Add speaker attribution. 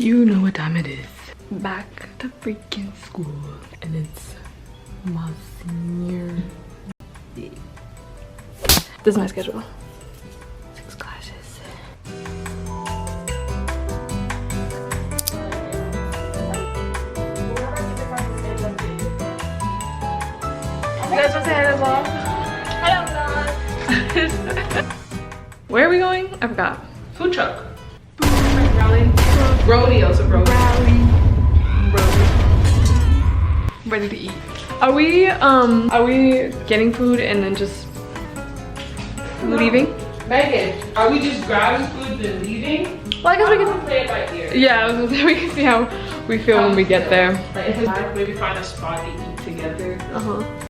Speaker 1: You know what time it is. Back to freaking school. And it's my senior day. This is my schedule. 6 classes. You guys want to say hi to the vlog? Hello vlog. Where are we going? I forgot.
Speaker 2: Food truck. Rally. Rodeo, so rodeo.
Speaker 1: Ready to eat. Are we getting food and then just leaving?
Speaker 2: Megan, are we just grabbing food and leaving?
Speaker 1: Well, I guess we can
Speaker 2: play it by ear.
Speaker 1: Yeah, I was gonna say we can see how we feel when we get there.
Speaker 2: Like, maybe find a spot to eat together.